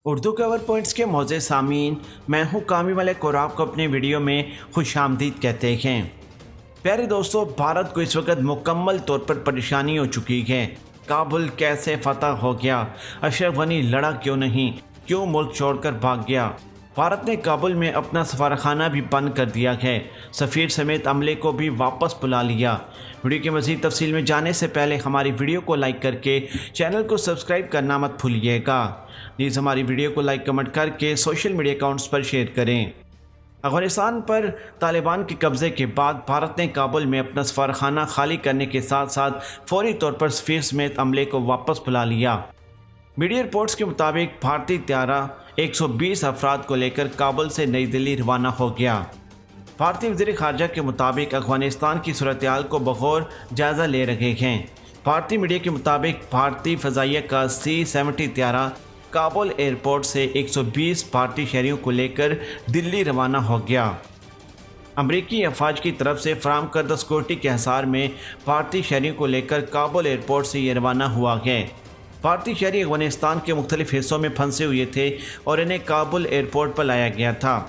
اردو کور points کے معزز سامعین، میں ہوں کامل ملک اور آپ کو اپنے ویڈیو میں خوش آمدید کہتے ہیں۔ پیارے دوستو، بھارت کو اس وقت مکمل طور پر پریشانی ہو چکی ہے۔ کابل کیسے فتح ہو گیا؟ اشرف غنی لڑا کیوں نہیں؟ کیوں ملک چھوڑ کر بھاگ گیا؟ بھارت نے کابل میں اپنا سفارتخانہ بھی بند کر دیا ہے، سفیر سمیت عملے کو بھی واپس بلا لیا۔ ویڈیو کی مزید تفصیل میں جانے سے پہلے ہماری ویڈیو کو لائک کر کے چینل کو سبسکرائب کرنا مت بھولیے گا۔ نیز ہماری ویڈیو کو لائک کمنٹ کر کے سوشل میڈیا اکاؤنٹس پر شیئر کریں۔ افغانستان پر طالبان کے قبضے کے بعد بھارت نے کابل میں اپنا سفارتخانہ خالی کرنے کے ساتھ ساتھ فوری طور پر سفیر سمیت عملے کو واپس بلا لیا۔ میڈیا رپورٹس کے مطابق بھارتی طیارہ 120 افراد کو لے کر کابل سے نئی دہلی روانہ ہو گیا۔ بھارتی وزیر خارجہ کے مطابق افغانستان کی صورتحال کو بغور جائزہ لے رہے ہیں۔ بھارتی میڈیا کے مطابق بھارتی فضائیہ کا C-70 طیارہ کابل ایئرپورٹ سے 120 بھارتی شہریوں کو لے کر دلی روانہ ہو گیا۔ امریکی افواج کی طرف سے فراہم کردہ سیکورٹی کے حصار میں بھارتی شہریوں کو لے کر کابل ایئرپورٹ سے یہ روانہ ہوا ہے۔ بھارتی شہری افغانستان کے مختلف حصوں میں پھنسے ہوئے تھے اور انہیں کابل ایئرپورٹ پر لایا گیا تھا۔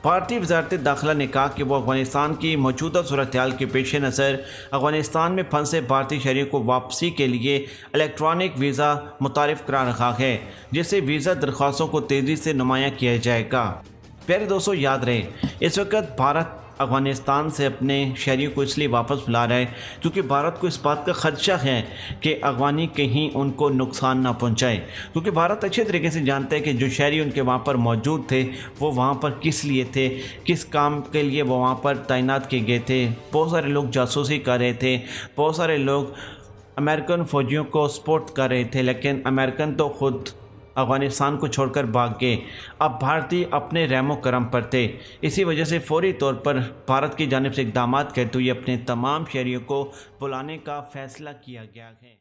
بھارتی وزارت داخلہ نے کہا کہ وہ افغانستان کی موجودہ صورتحال کے پیش نظر افغانستان میں پھنسے بھارتی شہریوں کو واپسی کے لیے الیکٹرانک ویزا متعارف کرا رہا ہے، جس سے ویزا درخواستوں کو تیزی سے نمایاں کیا جائے گا۔ پیارے دوستو، یاد رہے، اس وقت بھارت افغانستان سے اپنے شہریوں کو اس لیے واپس بلا رہا ہے کیونکہ بھارت کو اس بات کا خدشہ ہے کہ افغانی کہیں ان کو نقصان نہ پہنچائے، کیونکہ بھارت اچھے طریقے سے جانتا ہے کہ جو شہری ان کے وہاں پر موجود تھے وہ وہاں پر کس لیے تھے، کس کام کے لیے وہ وہاں پر تعینات کیے گئے تھے۔ بہت سارے لوگ جاسوسی کر رہے تھے، بہت سارے لوگ امریکن فوجیوں کو سپورٹ کر رہے تھے، لیکن امریکن تو خود افغانستان کو چھوڑ کر بھاگ گئے۔ اب بھارتی اپنے رحم و کرم پر تھے، اسی وجہ سے فوری طور پر بھارت کی جانب سے اقدامات کرتے ہوئے اپنے تمام شہریوں کو بلانے کا فیصلہ کیا گیا ہے۔